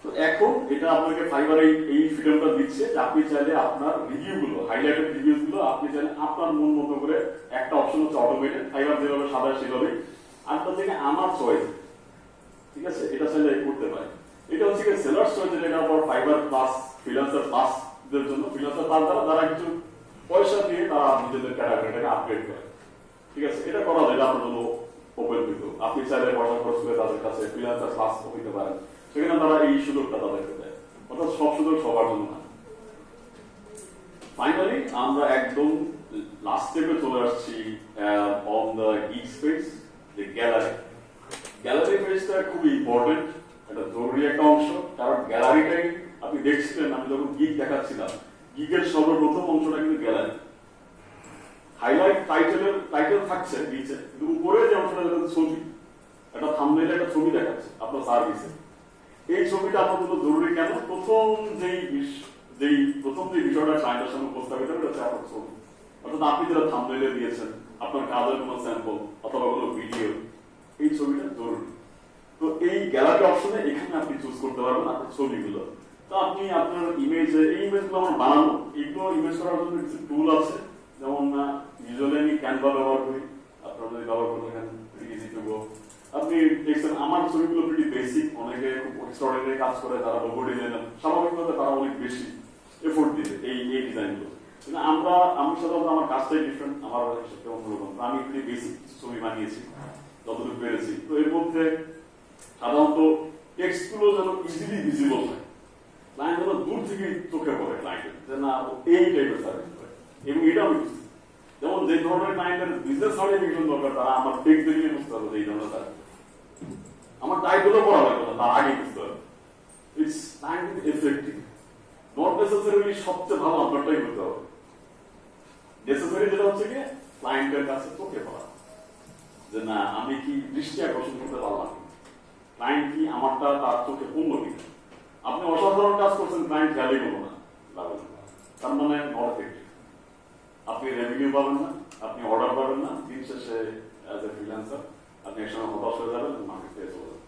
তো এখন এটা আপনাকে ফাইবার এই ফ্রিডমটা দিচ্ছে যে আপনি চাইলে আপনার রিভিউগুলো, হাইলাইটেড রিভিউগুলো আপনি চাইলে আপনার মন মতো করে, একটা অপশন হচ্ছে অটোমেটেড, ফাইবার যেভাবে সাজায় সেভাবে, আরেকটা থেকে আমার চয়েস, ঠিক আছে, এটা চাইলে করতে পারে। এটা হচ্ছে কি সেলার্স চয়েস, যেটা আবার ফাইবার প্লাস ফ্রিল্যান্সার প্লাসদের জন্য, ফ্রিল্যান্সার প্লাস দ্বারা যারা কিছু পয়সা দিয়ে তারা নিজেদের ক্যাটাগরিটাকে আপগ্রেড করে, ঠিক আছে। এটা করা যায়, আপনার জন্য ওপেন কিন্তু আপনি চাইলে পয়সা খরচ করে তাদের কাছে ফ্রিল্যান্সার ক্লাস হইতে পারেন, সেখানে তারা এই সুযোগটা তাদেরকে দেয়, অর্থাৎ সব সুযোগ সবার জন্য না। ফাইনালি আমরা একদম লাস্ট স্টেপে চলে আসছি অন দ্য গিগ স্পেস, যে গ্যালারি। গ্যালারি পেজটা খুবই ইম্পর্টেন্ট, এটা জরুরি একটা অংশ, কারণ গ্যালারিটাই আপনি দেখছিলেন আমি যখন গিগ দেখাচ্ছিলাম, গিগের সর্বপ্রথম অংশটা কিন্তু গ্যালারি। হাইলাইট টাইটেল থাকছে নিচে, কিন্তু উপরে যে অংশটা দেখাচ্ছে ছবি, একটা থাম্বনেইলে একটা ছবি দেখাচ্ছে আপনার সার্ভিসে। এই ছবিটা আপনার জন্য জরুরি কেন? প্রথম যে বিষয়টা ক্লায়েন্টের সামনে উপস্থাপিত হবে হচ্ছে আপনার ছবি, অর্থাৎ আপনি যেটা থাম্বনেইলে দিয়েছেন, আপনার কাজের কোনো স্যাম্পল অথবা কোনো ভিডিও, এই ছবিটা জরুরি। তো এই গ্যালারি অপশনে এখানে আপনি চুজ করতে পারবেন আপনার ছবিগুলো। তো আপনি আপনার ইমেজে, এই ইমেজগুলো আমার বানানো, এইগুলো ইমেজ করার জন্য কিছু টুল আছে, যেমন ইউজুয়ালি আমি ক্যানভা ব্যবহার করি, আপনারা যদি ব্যবহার করে থাকেন ইজি টু গো। আপনি দেখছেন আমার ছবিগুলো প্রিটি বেসিক, অনেকে খুব এক্সট্রাঅর্ডিনারি কাজ করে, তারা লোগো ডিজাইন স্বাভাবিকভাবে তারা অনেক বেশি এফোর্ট দিবে এই ডিজাইনগুলো, কিন্তু আমি সাধারণত আমার কাজটাই ডিফারেন্ট, আমার সাথে অন্যরকম। আমি প্রিটি বেসিক ছবি বানিয়েছি যতটুকু পেরেছি। তো এর মধ্যে সাধারণত টেক্সটগুলো যেন ইজিলি ভিজিবল হয়, ক্লায়েন্ট যেন দূর থেকে চোখে পড়ে ক্লায়েন্টের, যে না এই টাইপের সার্ভিস করে। এবং এটা আমি বুঝছি, যেমন যে ধরনের ক্লায়েন্টের বিজনেস সার্টিফিকেশন দরকার, তারা আমার টেক্সট দেখলে বুঝতে পারবে যে এই ধরনের সার্ভিস। আমার টাইটেলও পড়া লাগবে না, তার আগে বুঝতে পারবে। It's time effective, not necessarily সবচেয়ে ভালো আপনারটাই করতে হবে। নেসেসারি যেটা হচ্ছে কি ক্লায়েন্টের কাছে চোখে পড়া, যে না আমি কি দৃষ্টি আকর্ষণ করতে পারলাম, ক্লায়েন্ট কি আমারটা তার চোখে পড়লো কিনা। আপনি অসাধারণ কাজ করছেন, ক্লায়েন্ট খেয়ালই করবো না, তার মানে নট এফেক্টিভ। আপনি রেভিনিউ পাবেন না, আপনি অর্ডার পাবেন না, দিন শেষে অ্যাজ এ ফ্রিল্যান্সার আপনি একসময় হতাশ হয়ে যাবেন, মার্কেট থেকে চলে যাবেন।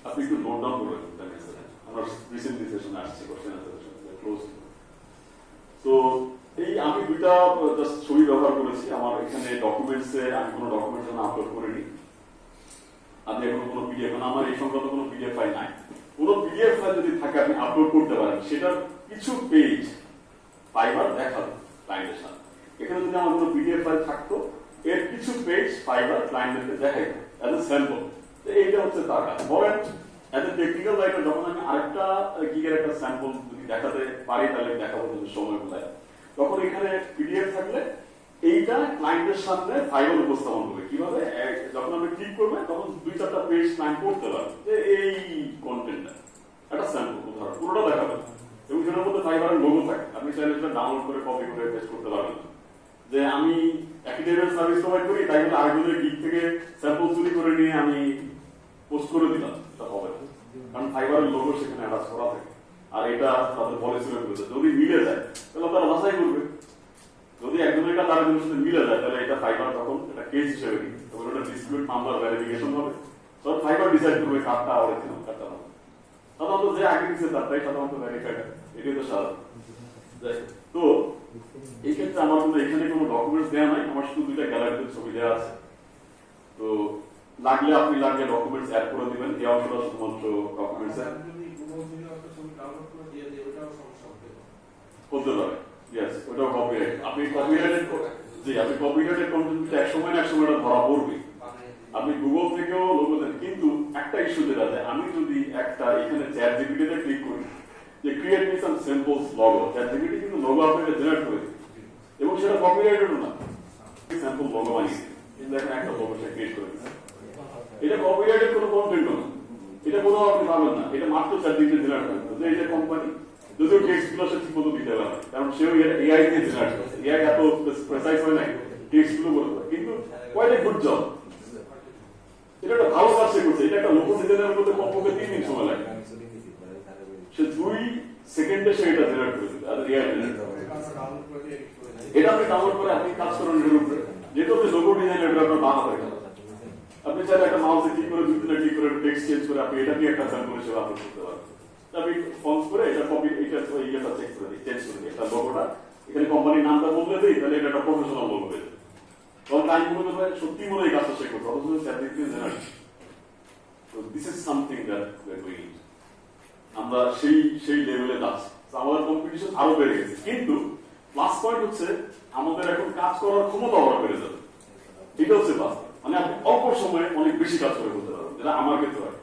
আপনি একটু নোট ডাউন করে আমরা রিসেন্টলি সেশনে আসছি কোশ্চেন আনসার সেশনে ক্লোজ। তো এই আমি দুইটা জাস্ট ছবি ব্যবহার করেছি আমার এখানে ডকুমেন্টসে, আমি কোনো ডকুমেন্টস আপলোড করিনি, আমি এখন কোনো পিডিএফ, আমার এই সংক্রান্ত কোনো পিডিএফ ফাইল নাই। কোনো পিডিএফ ফাইল যদি থাকে আপনি আপলোড করতে পারেন, সেটার কিছু পেজ ফাইবার দেখাবে ক্লায়েন্টের সাথে। এখানে যদি আমার কোনো পিডিএফ ফাইল থাকতো, এর কিছু পেজ ফাইবার ক্লায়েন্টদেরকে দেখাইতো অ্যাজ এ স্যাম্পল। তো এইটা হচ্ছে তার কাজ। বলেন অ্যাজ এ টেকনিক্যাল রাইটার যখন আমি আরেকটা গিগের একটা স্যাম্পল যদি দেখাতে পারি, তাহলে দেখাবো যদি সময় বলে, তখন এখানে পিডিএফ থাকলে এইটা ক্লায়েন্টের সামনে ফাইবার উপস্থাপন করবে। কিভাবে? যখন আপনি ক্লিক করবেন তখন 2-4টা পেজ ক্লায়েন্ট পড়তে পারবে যে এই কন্টেন্টটা একটা স্যাম্পল উদাহরণ, পুরোটা দেখাবে এবং সেটার মধ্যে ফাইবারের লোগো থাকে। আপনি চাইলে সেটা ডাউনলোড করে কপি করে পেস্ট করতে পারবেন, যে আমি একই টাইপের সার্ভিস প্রোভাইড করি, তাই বলে আরেকজনের গিগ থেকে স্যাম্পল চুরি করে নিয়ে আমি পোস্ট করে দিলাম, এটা হবে না, কারণ ফাইবারের লোগো সেখানে অ্যাটাচ করা থাকে। আর এটা তাদের পলিসি রয়েছে, যদি মিলে যায় তাহলে তারা বাছাই করবে। যদি একজনের কাছে আরেকজনের সাথে মিলে যায়, তাহলে এটা ফাইবার তখন এটা কেস হিসেবে নিবে, তখন ওটা ডিসপিউট মামলার ভেরিফিকেশন হবে, তখন ফাইবার ডিসাইড করবে কারটা অরিজিনাল কারটা না। সাধারণত যে আগে দিচ্ছে তারটাই সাধারণত ভেরিফাইড, এটাই তো সাধারণ। তো এই ক্ষেত্রে আমার কোনো এখানে কোনো ডকুমেন্টস দেওয়া নাই, আমার শুধু দুইটা গ্যালারিতে ছবি দেওয়া আছে। তো লাগলে আপনি ডকুমেন্টস অ্যাড করে দিবেন, এই অংশটা শুধুমাত্র ডকুমেন্টস হতে পারে। ইয়েস, ওটাও কপিরাইট। আপনি কপিরাইটেড কন্টেন্ট এক সময় না এক সময় ধরা পড়বে। আপনি গুগল থেকেও লোগো দেন, কিন্তু একটা ইস্যু যেটা যায়, আমি যদি একটা এখানে চ্যাট জিপিটিতে ক্লিক করি যে create me some simples logo, ChatGPT কিন্তু লোগো আপনাকে জেনারেট করে দিবে এবং সেটা কপিরাইটেড না, স্যাম্পল লোগো বানিয়ে কিন্তু এখন একটা লোগো সে ক্রিয়েট করে দিচ্ছে। এটা কপিরাইটেড কোনো কন্টেন্টও না, এটা কোনো আপনি পাবেন না, এটা মাত্র চ্যাট জিপিটি জেনারেট করে যে এই যে কোম্পানি, যদিও টেক্সটগুলো সে ঠিক মতো দিতে পারে, কারণ সেও এআই দিয়ে জেনারেট করছে, এআই এত প্রেসাইজ হয় নাই টেক্সটগুলো বলতে পারে, কিন্তু কোয়াইট এ গুড জব। এটা একটা ভালো কাজ সে করছে, এটা একটা লোগো ডিজাইনের মধ্যে কমপক্ষে 3 দিন সময় লাগে, সে 2 সেকেন্ডে সে এটা জেনারেট করে দিবে। আর এআই এটা আপনি ডাউনলোড করে আপনি কাজ করেন এর উপরে, যেহেতু আপনি লোগো ডিজাইন এটা আপনার বাঁ হাতের কাজ, আপনি চাইলে একটা মাউসে ক্লিক করে দুই তিনটা ক্লিক করে টেক্সট চেঞ্জ করে আপনি এটা নিয়ে একটা স্যাম্পল হিসেবে আপলোড করতে পারেন। আপনি ফন্ট করে এটা কপি এটা ইয়েটা চেঞ্জ করে দিই, এটা লোগোটা এখানে কোম্পানির নামটা বললে দিই, তাহলে এটা একটা প্রফেশনাল লোগো হয়ে যাবে। তখন টাইম মনে হয় সত্যি মনে এই কাজটা শেখ করতে অথচ স্যাটিফিকেট জেনারেল। তো this is something that we are doing. আমরা সেই লেভেলে যাচ্ছি, আমাদের কম্পিটিশন আরো বেড়ে গেছে। কিন্তু প্লাস পয়েন্ট হচ্ছে আমাদের এখন কাজ করার ক্ষমতা আরো বেড়ে যাবে। এটা হচ্ছে বাস্তব, মানে আপনি অল্প সময়ে অনেক বেশি কাজ করে করতে পারবেন, যেটা আমার ক্ষেত্রে হয়।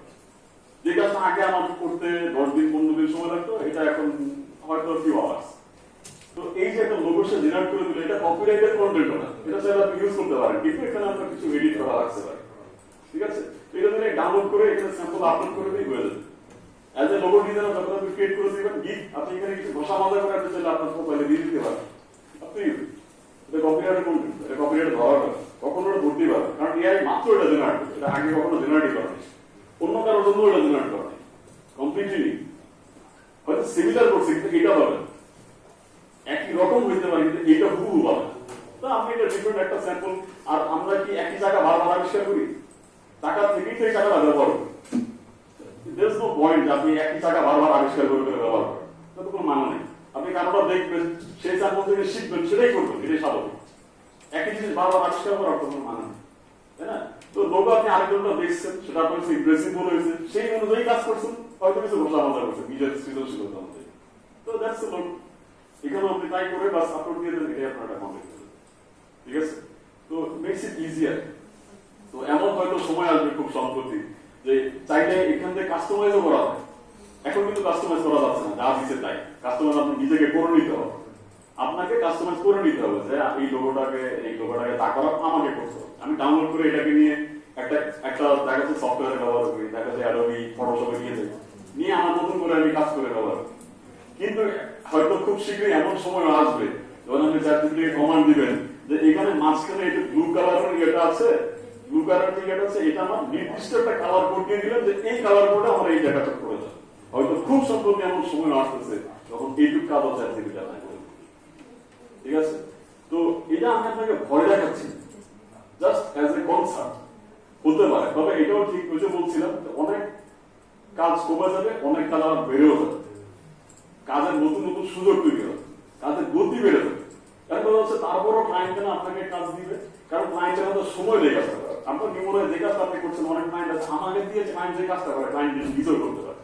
যে কাজটা আগে আমার করতে 10 দিন 15 দিন সময় লাগতো, এটা এখন হয়তো ফিউ আওয়ার্স। তো এই যে একটা লোগো সে জেনারেট করে দিলে, এটা কপিরাইটেড কন্টেন্ট না, এটা চাইলে আপনি ইউজ করতে পারেন, কিন্তু এখানে আপনার কিছু এডিট করা লাগতে পারে। ঠিক আছে, এটা থেকে ডাউনলোড করে এখানে স্যাম্পল আপলোড করে দিয়ে হয়ে যাবে। অ্যাজ এ লোগো ডিজাইনার যখন আপনি ক্রিয়েট করে দিবেন গিফট, আপনি এখানে কিছু ঘষা মাজা করে আপনি চাইলে আপনার প্রোফাইলে দিয়ে দিতে পারেন। আপনি এটা কপিরাইটেড কন্টেন্ট, এটা কপিরাইট ধরা হবে, কখনো এটা ধরতেই পারবে, কারণ এআই মাত্র এটা জেনারেট করে, এটা আগে কখনো জেনারেটই করেনি, অন্য কারোর জন্য এটা জেনারেট করেনি, কমপ্লিটলি হয়তো সিমিলার করছে কিন্তু এটা পাবেন একই রকম হইতে পারে, কিন্তু এটা হুবহু পাবেন। তো আপনি এটা ডিফারেন্ট একটা স্যাম্পল। আর আমরা কি একই জায়গা বারবার আবিষ্কার করি? টাকা থেকেই তো এই টাকাটা ব্যবহার করি। দেয়ার ইজ নো পয়েন্ট আপনি একই জায়গা বারবার আবিষ্কার করে ব্যবহার করেন, তাতে কোনো মানে নেই। আপনি কারোটা দেখবেন, সেই স্যাম্পল থেকে শিখবেন, সেটাই করবেন, এটাই স্বাভাবিক। একই জিনিস বারবার আবিষ্কার করার কোনো মানে নেই, তাই না? তো লোক আপনি আরেকজনটা দেখছেন, সেটা আপনার ইমপ্রেসিভ মনে হয়েছে, সেই অনুযায়ী কাজ করছেন, হয়তো কিছু ঘোষণা মজা করছেন নিজের সৃজনশীলতা অনুযায়ী। তো দ্যাটস দ্য লোক। এখানে আপনি তাই করে বাস আপলোড দিয়ে দেন, এটাই আপনার একটা কন্টেন্ট। ঠিক আছে, তো মেক্স ইট ইজিয়ার। তো এমন হয়তো সময় আসবে খুব সম্প্রতি যে চাইলে এখান থেকে কাস্টমাইজও করা হয়। এখন কিন্তু কাস্টমাইজ করা যাচ্ছে না, যা দিচ্ছে তাই কাস্টমাইজ আপনি নিজেকে করে নিতে হবে। আপনাকে কাস্টমাইজ করে নিতে হবে যে এই লোগোটাকে তা করা আমাকে করতে হবে। আমি ডাউনলোড করে এটাকে নিয়ে একটা দেখা যাচ্ছে সফটওয়্যারে ব্যবহার করি, দেখা যাচ্ছে অ্যাডোবি ফটোশপে নিয়ে আমার মতন করে আমি কাজ করে ব্যবহার করি। কিন্তু হয়তো খুব শীঘ্রই এমন সময় আসবে যখন আপনি চ্যাটজিপিটিকে কমান্ড দিবেন যে এখানে মাঝখানে এটা ব্লু কালারের ইয়েটা আছে, ব্লু কালারের ইয়েটা আছে, এটা আমার নির্দিষ্ট একটা কালার কোড দিয়ে দিলেন যে এই কালার কোডে আমার এই জায়গাটা করে যাবে। হয়তো খুব সম্প্রতি এমন সময় আসতেছে যখন এইটুকু কাজ চ্যাটজিপিটি আপনাকে করে। ঠিক আছে, তো এটা আমি আপনাকে ভয় দেখাচ্ছি, জাস্ট অ্যাজ এ কনসার্ট হতে পারে। তবে এটাও ঠিক বুঝে বলছিলাম অনেক কাজ কমে যাবে, অনেক কাজ আবার বেড়েও যাবে, কাজের নতুন নতুন সুযোগ তৈরি হবে, কাজের গতি বেড়ে যাবে। কারণ হচ্ছে তারপরও ক্লায়েন্ট না আপনাকে কাজ দিবে, কারণ ক্লায়েন্টের মতো সময় লেগে আসতে পারে। আপনার নিমনে যে কাজটা আপনি করছেন, অনেক ক্লায়েন্ট আছে আমাকে দিয়ে ক্লায়েন্ট যে কাজটা করে ক্লায়েন্ট নিজেও করতে পারে,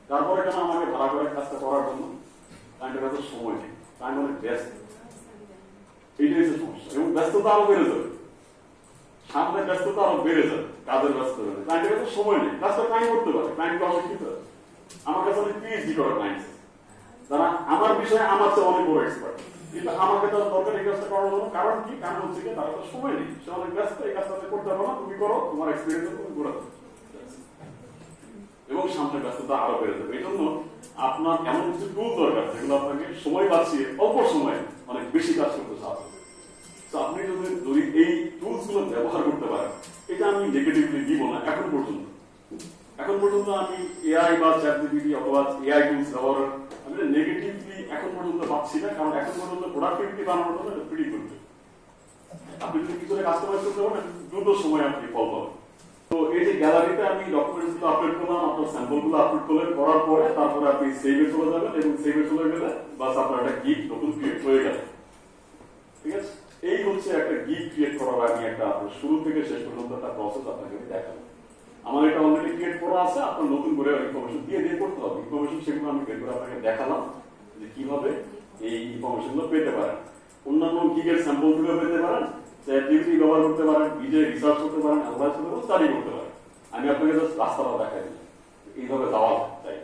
তারপরে কেন আমাকে ভাড়া করে কাজটা করার জন্য? ক্লায়েন্টের কাছে সময় নেই, ক্লায়েন্ট অনেক ব্যস্ত, এইটাই হচ্ছে সমস্যা। এবং ব্যস্ততা আরো বেড়ে যাবে, সামনে ব্যস্ততা আরো বেড়ে যাবে, কাজের ব্যস্ত হয়ে যাবে, ক্লায়েন্টের কাছে সময় নেই, কাজটা ক্লায়েন্ট করতে পারে, ক্লায়েন্টকে অশিক্ষিত। আমার কাছে অনেক পিএইচডি করা ক্লায়েন্ট যারা আমার বিষয়ে আমার চেয়ে অনেক বড় এক্সপার্ট, কিন্তু আমাকে তার দরকার এই কাজটা করার জন্য। কারণ কি? কারণ হচ্ছে কি তারা তো সময় নেই, সে অনেক ব্যস্ত, এই কাজটা করতে পারো না, তুমি করো, তোমার এক্সপিরিয়েন্স তুমি করে দাও। এবং সামনে ব্যস্ততা আরো বেড়ে যাবে। এই জন্য আপনার এমন কিছু টুল দরকার যেগুলো আপনাকে সময় বাঁচিয়ে অল্প সময়ে অনেক বেশি কাজ করতে সাহায্য করবে। তো আপনি যদি এই টুলস গুলো ব্যবহার করতে পারেন, এটা আমি নেগেটিভলি দিব না। এখন পর্যন্ত আমি এআই বা চ্যাটজিপিটি অথবা এআই টুলস ব্যবহার আমি নেগেটিভলি এখন পর্যন্ত পাচ্ছি না, কারণ এখন পর্যন্ত প্রোডাক্টিভিটি বানানোর জন্য এটা প্রিটি করবে। আপনি যদি কিছুটা কাস্টমাইজ করতে পারেন, দ্রুত সময় আপনি ফল পাবেন। তো এই যে গ্যালারিতে আমি ডকুমেন্টস গুলো আপলোড করলাম, আপনার স্যাম্পল গুলো আপলোড করার পরে তারপরে আপনি সেভে চলে যাবেন, এবং সেভে চলে গেলে বাস আপনার একটা গিফট নতুন ক্রিয়েট হয়ে গেল। ঠিক আছে, এই হচ্ছে একটা গিফট ক্রিয়েট করার আমি একটা শুরু থেকে শেষ পর্যন্ত একটা প্রসেস আপনাকে দেখাবো। আমার এটা অলরেডি ক্রিয়েট করা আছে, আপনার নতুন করে ইনফরমেশন দিয়ে করতে হবে। ইনফরমেশন সেগুলো আমি বের করে আপনাকে দেখালাম যে কিভাবে এই ইনফরমেশন গুলো পেতে পারেন। অন্যান্য গিগের স্যাম্পল গুলো পেতে পারেন, চ্যাটজিপিটি ব্যবহার করতে পারেন, নিজে রিসার্চ করতে পারেন, অ্যানালাইজ করতে পারেন, স্টাডি করতে পারেন। আমি আপনাকে জাস্ট রাস্তাটা দেখাই দিই এইভাবে যাওয়া চাই।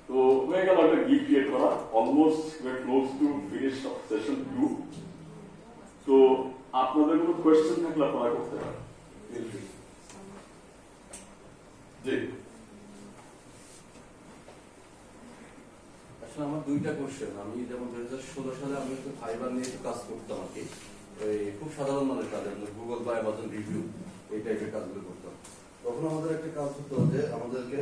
তো হয়ে গেল একটা গিগ ক্রিয়েট করা। Almost close to finish session 2। তো আপনাদের কোনো কোয়েশ্চেন থাকলে আপনারা করতে পারেন। আসলে আমার দুইটা কোশ্চেন। আমি যেমন 2016 সালে আমি একটু ফাইবার নিয়ে একটু কাজ করতাম আর কি, খুব সাধারণ মানের কাজ, গুগল বা অ্যামাজন রিভিউ এই টাইপের কাজগুলো করতাম। তখন আমাদের একটা কাজ হতো যে আমাদেরকে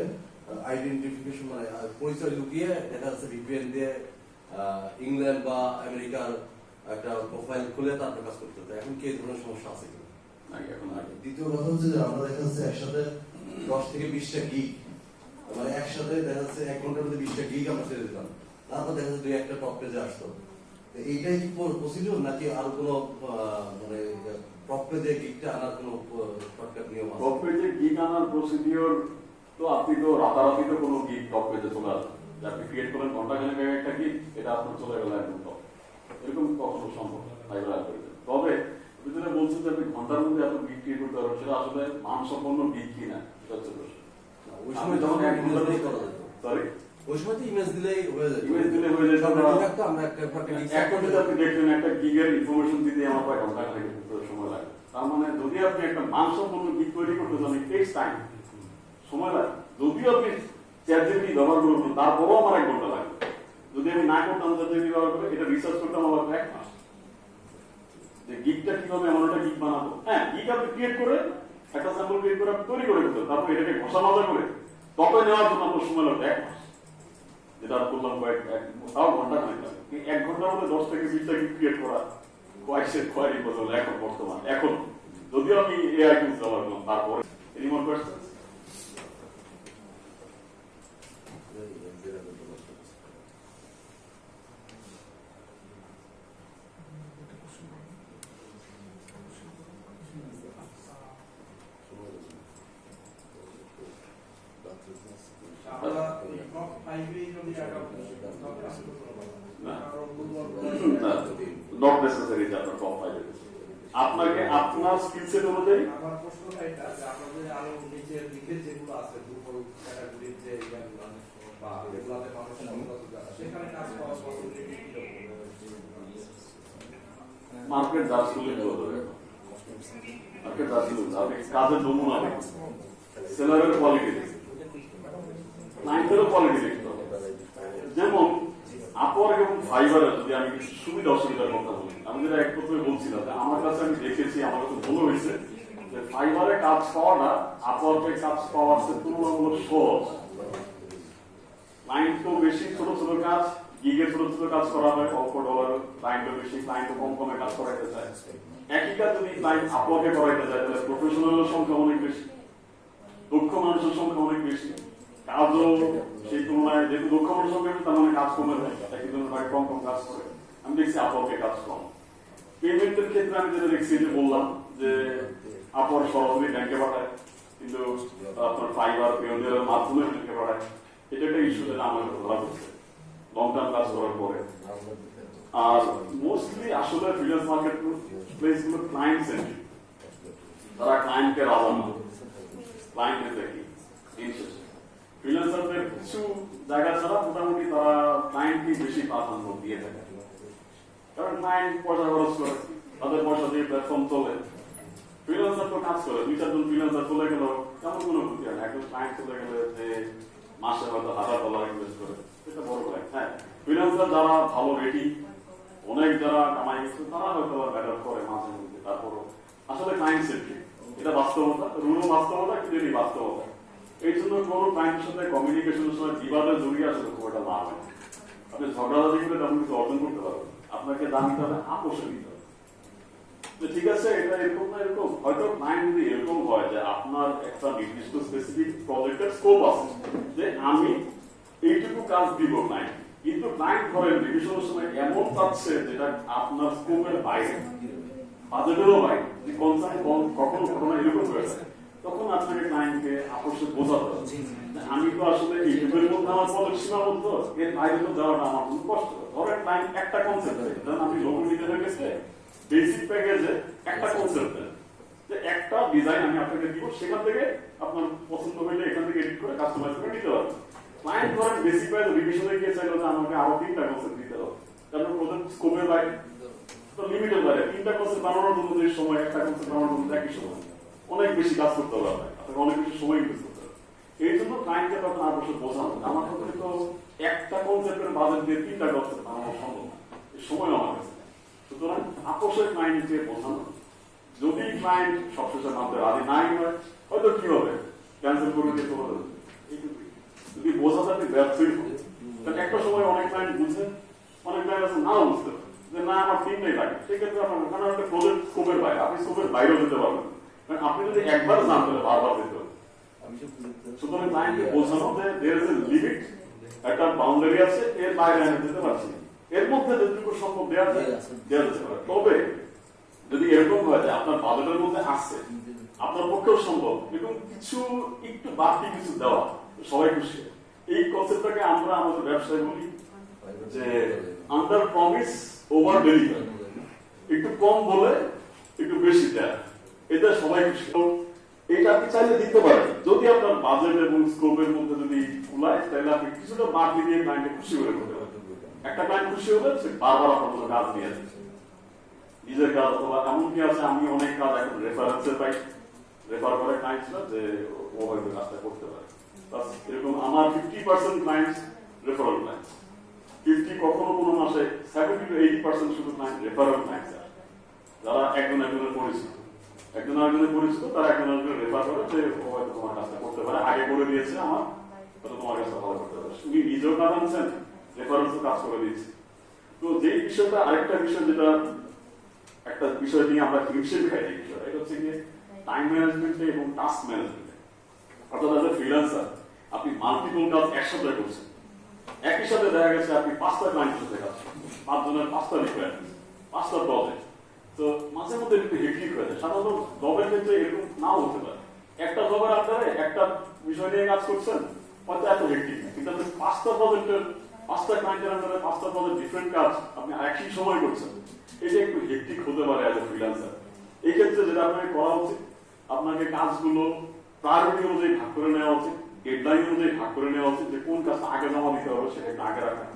আইডেন্টিফিকেশন মানে পরিচয় লুকিয়ে দেখা যাচ্ছে ভিপিএন দিয়ে ইংল্যান্ড বা আমেরিকার একটা প্রোফাইল খুলে তারপর কাজ করতে হতো। এখন কি এই ধরনের সমস্যা আছে কিনা? নাকি এখন আগে দ্বিতীয় কথা হচ্ছে যে আমরা দেখা যাচ্ছে একসাথে 10 থেকে 20টা গিগ, মানে একসাথে দেখা যাচ্ছে 1 ঘন্টার মধ্যে 20টা গিগ আমরা ছেড়ে দিলাম, তারপর দেখা যাচ্ছে 2-1টা টপ পেজে আসতো। তো এইটাই কি প্রসিডিউর নাকি আর কোনো মানে টপ পেজে গিগটা আনার কোনো শর্টকাট নিয়ম আছে? টপ পেজে গিগ আনার প্রসিডিওর তো আপনি তো রাতারাতি তো কোনো গিগ টপ পেজে চলে আসবে। আপনি ক্রিয়েট করেন ঘন্টাখানেক আগে একটা গিগ, এটা আপনার চলে গেল একদম টপ, এরকম কখনো সম্ভব না ফাইবার অ্যালগরিদম। তবে আপনি যেটা বলছেন যে আপনি ঘন্টার মধ্যে এত গিগ ক্রিয়েট করতে পারবেন, সেটা আসলে মানসম্পন্ন গিগ কিনা সেটা হচ্ছে প্রশ্ন। ওই সময় যখন এক ইমেজ ঘন্টা দিলেই করা যেত, সরি ওই সময় তো ইমেজ দিলেই হয়ে যেত, ইমেজ দিলে হয়ে যেত। সব রেডি থাকতো, আমরা একটা এক ঘন্টাতে আপনি দেখলেন একটা গিগের ইনফরমেশন দিতে আমার প্রায় ঘন্টাখানেক সময় লাগে। তার মানে যদি আপনি একটা মানসম্পন্ন গিগ তৈরি করতে চান, ইট টেকস টাইম, সময় লাগে। যদিও আপনি চ্যাটজিপিটি ব্যবহার করবেন, তারপরেও আমার 1 ঘন্টা লাগে। যদি আমি না করতাম চ্যাটজিপিটি ব্যবহার করে, এটা রিসার্চ করতাম আমার 1 মাস, যে গিগটা কিভাবে এমন একটা গিগ বানাবো। হ্যাঁ, গিগ আপনি ক্রিয়েট করে একটা স্যাম্পল ক্রিয়েট করে আপনি তৈরি করে দিতে, তারপর এটাকে ঘষা মাজা করে তবে নেওয়ার জন্য আপনার সময় লাগবে 1 মাস, যেটা বললাম তাও ঘন্টা খানেক লাগে। 1 ঘন্টার মধ্যে 10 থেকে 20টা গিগ ক্রিয়েট করা কোয়ারি বদল এখন বর্তমান। এখন যদিও আমি এআই টুলস ব্যবহার করলাম, তারপরে any more question? Not necessary যে আপনার টপ 5 আপনাকে আপনার স্কিল সেট অনুযায়ী। আমার প্রশ্নটা এটা যে আপনাদের আরো নিচের দিকে যেগুলো আছে দুর্বল ক্যাটাগরির যে ইয়াগুলো বা এগুলাতে মানুষ সেখানে কাজ পাওয়ার পসিবিলিটি কি রকম? মার্কেট জাজ করলে হবে, মার্কেট জাজ করলে আপনি কাজের নমুনা দেখুন, সেলারের কোয়ালিটি দেখুন, ক্লায়েন্টেরও কোয়ালিটি দেখতে হবে। যেমন আপওয়ার্ক এবং ফাইবারে যদি আমি কিছু সুবিধা অসুবিধার কথা বলি, আমি যেটা এক প্রথমে বলছিলাম যে আমার কাছে আমি দেখেছি, আমার কাছে মনে হয়েছে যে ফাইবারে কাজ পাওয়াটা আপওয়ার্কে কাজ পাওয়ার চেয়ে তুলনামূলক সহজ। ক্লায়েন্টও বেশি, ছোট ছোট কাজ, গিগে ছোট ছোট কাজ করা হয়, অল্প ডলার, ক্লায়েন্টও বেশি, ক্লায়েন্টও কম কমে কাজ করাইতে চায়। একই কাজ যদি ক্লায়েন্ট আপওয়ার্কে করাইতে চায়, তাহলে প্রফেশনালের সংখ্যা অনেক বেশি, দক্ষ মানুষের সংখ্যা অনেক বেশি, কাজও সেই তুলনায় যেহেতু দক্ষ মানুষের সংখ্যা বেশি, তার মানে কাজ কমে যায়, একই জন্য তাকে কম কম কাজ করে। আমি দেখছি আপওয়ার্কে কাজ কম। পেমেন্টের ক্ষেত্রে আমি যেটা দেখছি, যে বললাম যে আপওয়ার্ক সরাসরি ব্যাংকে পাঠায়, কিন্তু আপনার ফাইবার পেমেন্টের মাধ্যমে ব্যাংকে পাঠায়। এটা একটা ইস্যু, যেটা আমার ধরা পড়ছে লং টার্ম কাজ করার পরে। আর মোস্টলি আসলে ফ্রিল্যান্স মার্কেট প্লেস গুলো ক্লায়েন্ট সেন্ট্রিক, তারা ক্লায়েন্টকে রাজা না, ক্লায়েন্টের দেখি ফ্রিল্যান্সারদের কিছু জায়গা ছাড়া মোটামুটি তারা ক্লায়েন্টকে বেশি প্রাধান্য দিয়ে থাকে, কারণ ক্লায়েন্ট পয়সা খরচ করে, তাদের পয়সা দিয়ে প্ল্যাটফর্ম চলে। ফ্রিল্যান্সার তো কাজ করে, 2-4 জন ফ্রিল্যান্সার চলে গেল, তেমন কোনো ক্ষতি হয় না। একজন ক্লায়েন্ট চলে গেলে যে মাসে হয়তো $1000 ইনভেস্ট করে, এটা বড় ক্লায়েন্ট। হ্যাঁ, ফ্রিল্যান্সার যারা ভালো রেডি, অনেক যারা কামাই করছে, তারা হয়তো ব্যাটার করে মাঝে মধ্যে। তারপরও আসলে ক্লায়েন্ট সেন্ট্রিক, এটা বাস্তবতা, রুলও বাস্তবতা, কিন্তু এটি বাস্তবতা। এই জন্য কোনো ক্লায়েন্টের সাথে কমিউনিকেশনের সময় বিবাদে জড়িয়ে আসলে খুব একটা লাভ হয়। আপনি ঝগড়াঝাটি করে তেমন কিছু অর্জন করতে পারবেন, আপনাকে জানতে হবে, আপোষে নিতে হবে। ঠিক আছে, এটা এরকম না এরকম, হয়তো ক্লায়েন্ট যদি এরকম হয় যে আপনার একটা নির্দিষ্ট স্পেসিফিক প্রজেক্টের স্কোপ আছে, যে আমি এইটুকু কাজ দিব ক্লায়েন্ট, কিন্তু ক্লায়েন্ট ধরেন রিভিশনের সময় এমন পাচ্ছে যেটা আপনার স্কোপের বাইরে, বাজেটেরও বাইরে, যে কনসার্ন কখনো কখনো এরকম হয়ে যায়, তখন আপনাকে ক্লায়েন্টকে আপোষে বোঝাতে হবে। আমি তো আসলে এইটুকুর মধ্যে আমার প্রজেক্ট সীমাবদ্ধ, এর বাইরে তো যাওয়াটা আমার খুব কষ্ট। ধরেন ক্লায়েন্ট একটা কনসেপ্ট, ধরেন আমি লোগো নিতে হয়ে গেছে, বেসিক প্যাকেজে একটা কনসেপ্ট, যে একটা ডিজাইন আমি আপনাকে দিব, সেখান থেকে আপনার পছন্দ হইলে এখান থেকে এডিট করে কাস্টমাইজ করে নিতে পারবেন। ক্লায়েন্ট ধরেন বেসিক প্যাকেজ রিভিশনে গিয়ে চাইলো যে আমাকে আরো 3টা কনসেপ্ট দিতে হবে, তারপর প্রজেক্ট স্কোপের বাইরে, তো লিমিটের বাইরে 3টা কনসেপ্ট বানানোর জন্য যে সময়, একটা কনসেপ্ট বানানোর জন্য একই সময় অনেক বেশি কাজ করতে হবে, আপনাকে অনেক বেশি সময় ইনভেস্ট করতে হবে। এই জন্য ক্লায়েন্টকে তখন আর বসে বোঝানো, আমার ক্ষেত্রে তো একটা কনসেপ্টের বাজেট দিয়ে 3টা কনসেপ্ট বানানো সম্ভব না, সময় আমার কাছে। সুতরাং আপোষের ক্লায়েন্টকে বোঝানো, যদি ক্লায়েন্ট সবশেষে মানতে রাজি নাই হয়, হয়তো কি হবে, ক্যান্সেল করে দিয়ে চলে যাবে। যদি বোঝাতে আপনি ব্যর্থই হবে, কারণ একটা সময় অনেক ক্লায়েন্ট বুঝে, অনেক ক্লায়েন্ট আছে নাও বুঝতে পারে, যে না আমার তিনটাই লাগে, সেক্ষেত্রে আপনার ওখানে একটা প্রজেক্ট স্কোপের বাইরে, আপনি স্কোপের বাইরেও যেতে পারবেন, কারণ আপনি যদি একবার জানতে হবে বারবার যেতে হবে। সুতরাং ক্লায়েন্টকে বোঝানো যে দেয়ার ইজ এ লিমিট, একটা বাউন্ডারি আছে, এর বাইরে আমি যেতে পারছি না, এর মধ্যে যতটুকু সম্ভব দেওয়া যায় দেওয়া যেতে পারে। তবে যদি এরকম হয় যে আপনার বাজেটের মধ্যে আসছে, আপনার পক্ষেও সম্ভব এবং কিছু একটু বাড়তি কিছু দেওয়া, সবাই খুশি। এই কনসেপ্টটাকে আমরা আমাদের ব্যবসায় বলি যে আন্ডার প্রমিস ওভার ডেলিভার, একটু কম বলে একটু বেশি দেয়, এটা সবাই খুশি। এটা আপনি চাইলে দিতে পারেন যদি আপনার বাজেট এবং স্কোপের মধ্যে যদি কুলায়, তাহলে আপনি কিছুটা বাড়তি দিয়ে ক্লায়েন্টকে খুশি করে করতে পারেন। একটা ক্লায়েন্ট খুশি হলে সে বারবার আপনার মতো কাজ নিয়ে আসে, নিজের কাজ অথবা এমনকি আছে আমি অনেক কাজ এখন রেফারেন্সের পাই, রেফার করে ক্লায়েন্টসরা যে ও হয়তো কাজটা করতে পারে। এরকম আমার 50% ক্লায়েন্টস রেফারেল ক্লায়েন্টস, 50 কখনো কোনো মাসে 70 to 80% শুধু ক্লায়েন্ট রেফারেল ক্লায়েন্টস, যারা একজন একজনের পরিচিত, একজন আরেকজনের পরিচিত, তারা একজন আরেকজনের রেফার করে যে ও হয়তো তোমার কাজটা করতে পারে, আগে করে দিয়েছে আমার, হয়তো তোমার কাজটা ভালো করতে পারে। উনি নিজেও কাজ আনছেন, রেফারেন্সও কাজ করে দিয়েছে। তো যেই বিষয়টা, আরেকটা বিষয় যেটা একটা বিষয় নিয়ে আমরা হিমশিম খাই, এই বিষয়টা এটা হচ্ছে গিয়ে টাইম ম্যানেজমেন্টে এবং টাস্ক ম্যানেজমেন্টে। অর্থাৎ অ্যাজ এ ফ্রিল্যান্সার আপনি মাল্টিপল কাজ একসাথে করছেন, একই সাথে দেখা গেছে আপনি 5টা ক্লায়েন্টের সাথে কাজ করছেন, 5 জনের 5টা রিকোয়ারমেন্ট, 5টা প্রজেক্ট। তো মাঝে মধ্যে একটু হেক্টিক হয়ে যায়। সাধারণত জবের ক্ষেত্রে এরকম নাও হতে পারে, একটা জবের আন্ডারে একটা বিষয় নিয়ে কাজ করছেন, হয়তো এত হেক্টিক না, কিন্তু আপনি 5টা প্রজেক্টের 5টা ক্লায়েন্টের আন্ডারে 5টা প্রজেক্ট ডিফারেন্ট কাজ আপনি একই সময় করছেন, এটা একটু হেক্টিক হতে পারে অ্যাজ এ ফ্রিল্যান্সার। এই ক্ষেত্রে যেটা আপনাকে করা উচিত, আপনাকে কাজগুলো প্রায়োরিটি অনুযায়ী ভাগ করে নেওয়া উচিত, ডেডলাইন অনুযায়ী ভাগ করে নেওয়া উচিত, যে কোন কাজটা আগে জমা দিতে হবে সেটাকে আগে রাখা,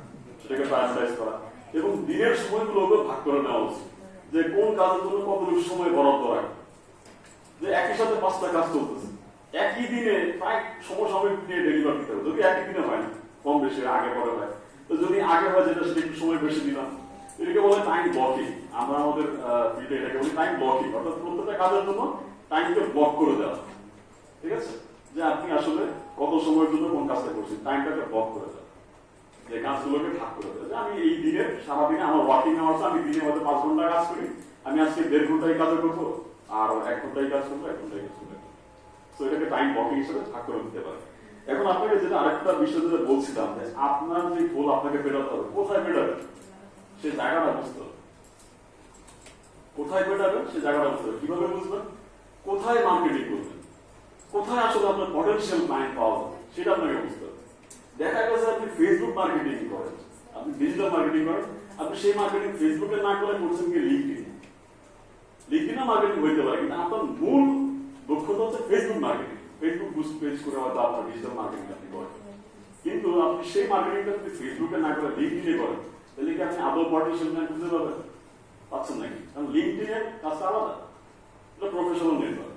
সেটাকে প্রায়োরিটাইজ করা, এবং দিনের সময়গুলোকে ভাগ করে নেওয়া উচিত, যে কোন কাজের জন্য কতটুকু সময় বরাদ্দ রাখা। যে একই সাথে 5টা কাজ চলতেছে, একই দিনে প্রায় সমসাময়িক দিয়ে ডেলিভার দিতে হবে, যদি একই দিনে হয় না, কম বেশি আগে পরে হয়, তো যদি আগে হয় যেটা সেটা একটু সময় বেশি দিলাম, এটাকে বলে টাইম ব্লকিং। আমরা আমাদের ফিল্ডে এটাকে বলি টাইম ব্লকিং, অর্থাৎ প্রত্যেকটা কাজের জন্য টাইমকে ব্লক করে দেওয়া, ঠিক আছে, যে আপনি আসলে কত সময়ের জন্য কোন কাজটা করছেন, টাইমটাকে ব্লক করে দেওয়া, যে কাজগুলোকে ভাগ করে দেওয়া, যে আমি এই দিনে সারাদিনে আমার ওয়ার্কিং আওয়ার্স, আমি দিনে হয়তো 5 ঘন্টা কাজ করি, আমি আজকে 1.5 ঘন্টায় কাজ করবো, আর 1 ঘন্টায় কাজ করবো, 1 ঘন্টায় কাজ করবো। তো এটাকে টাইম ব্লকিং হিসেবে ভাগ করে দিতে পারে। এখন আপনাকে যেটা আরেকটা বিষয় যেটা বলছিলাম, যে আপনার যে গোল আপনাকে পেটাতে হবে, কোথায় পেটাবেন সে জায়গাটা বুঝতে হবে, কোথায় পেটাবেন সে জায়গাটা বুঝতে হবে। কিভাবে বুঝবেন? কোথায় মার্কেটিং করবেন, কোথায় আসলে আপনার পটেনশিয়াল ক্লায়েন্ট পাওয়া যাবে সেটা আপনাকে বুঝতে হবে। দেখা গেছে আপনি ফেসবুক মার্কেটিং করেন, আপনি ডিজিটাল মার্কেটিং করেন, আপনি সেই মার্কেটিং ফেসবুকে না করে করছেন কি লিঙ্কডিনে মার্কেটিং হইতে পারে, কিন্তু আপনার মূল দক্ষতা হচ্ছে Facebook marketing, Facebook boost page করে হয়তো আপনার ডিজিটাল মার্কেটিং আপনি করেন, কিন্তু আপনি সেই মার্কেটিংটা যদি ফেসবুকে না করে লিঙ্কডিনে করেন, তাহলে কি আপনি আদৌ পটেনশিয়াল ক্লায়েন্ট খুঁজে পাবেন? পাচ্ছেন নাকি? কারণ লিঙ্কডিনের কাজটা আলাদা, এটা প্রফেশনাল নেটওয়ার্ক।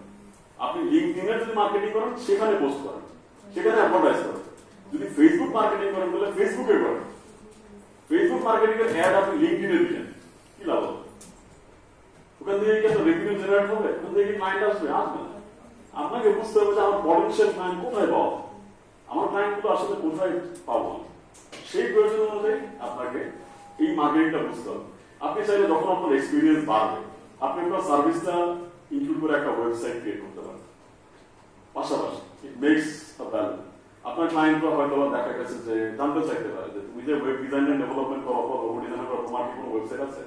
আপনি লিঙ্কডিনে যদি মার্কেটিং করেন সেখানে পোস্ট করেন, সেখানে অ্যাডভার্টাইজ করেন। যদি ফেসবুক মার্কেটিং করেন তাহলে ফেসবুকে করেন, ফেসবুক মার্কেটিং এর অ্যাড আপনি লিঙ্কডিনে দিলেন, কি লাভ হবে? ওখান থেকে কি একটা রেভিনিউ জেনারেট হবে? ওখান থেকে ক্লায়েন্ট আসবে? আসবে না। আপনাকে বুঝতে হবে যে আমার পটেনশিয়াল ক্লায়েন্ট কোথায় পাবো, আমার ক্লায়েন্টগুলো আসলে কোথায় পাবো, সেই প্রয়োজন অনুযায়ী আপনাকে এই মার্কেটিংটা বুঝতে হবে। আপনি চাইলে যখন আপনার এক্সপিরিয়েন্স বাড়বে, আপনি আপনার সার্ভিসটা ইনক্লুড করে একটা ওয়েবসাইট ক্রিয়েট করতে পারেন। পাশাপাশি ইট মেক্স আ ভ্যালু। আপনার ক্লায়েন্টরা হয়তো দেখা গেছে যে জানতে চাইতে পারে যে তুমি যে ওয়েব ডিজাইন এন্ড ডেভেলপমেন্ট করো, লোগো ডিজাইন করো, তোমার কি কোনো ওয়েবসাইট আছে?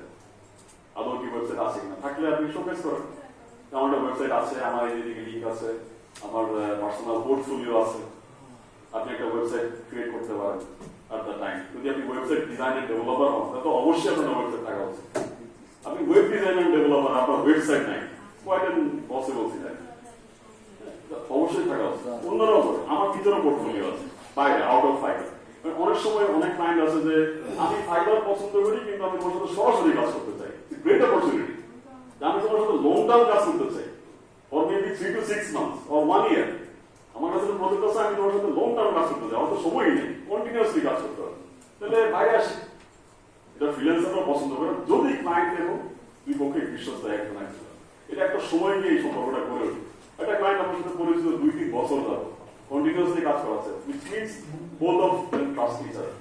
আদৌ কি ওয়েবসাইট আছে কিনা? থাকলে আপনি শোকেস করেন, আমার একটা ওয়েবসাইট আছে, আমার এইদিকে লিঙ্ক আছে, আমার পার্সোনাল পোর্টফোলিও আছে। আপনি একটা ওয়েবসাইট ক্রিয়েট করতে পারেন at the time। যদি আপনি ওয়েবসাইট ডিজাইন এন্ড ডেভেলপার হন, তাহলে অবশ্যই আপনার ওয়েবসাইট থাকা উচিত। আপনি ওয়েব ডিজাইন এন্ড ডেভেলপার, আপনার ওয়েবসাইট নাই, কোয়াইট ইম্পসিবল ছিল, অবশ্যই থাকা উচিত। অন্যরকম আমার ভিতরে পোর্টফোলিও আছে বাইরে, আউট অফ ফাইবার। অনেক সময় অনেক ক্লায়েন্ট আছে যে আমি ফাইবার পছন্দ করি, কিন্তু আমি তোমার সাথে সরাসরি কাজ করতে চাই, গ্রেট অপরচুনিটি। আমি তোমার সাথে লং টার্ম কাজ করতে চাই, or maybe 3 to 6 months or 1 year। আমার কাছে প্রজেক্ট আছে, আমি তোমার সাথে লং টার্ম কাজ করতে চাই, আমার তো সময়ই নেই, কন্টিনিউয়াসলি কাজ করতে হবে, তাহলে বাইরে আসি। এটা ফ্রিল্যান্সাররা পছন্দ করে যদি ক্লায়েন্ট এবং দুই পক্ষে বিশ্বাস দেয় একজন একজন। এটা একটা সময় নিয়ে এই সম্পর্কটা গড়ে ওঠে। একটা ক্লায়েন্ট আপনার সাথে পরিচিত 2-3 বছর যাবে, কন্টিনিউয়াসলি কাজ করাচ্ছে, which means both of them trust each other।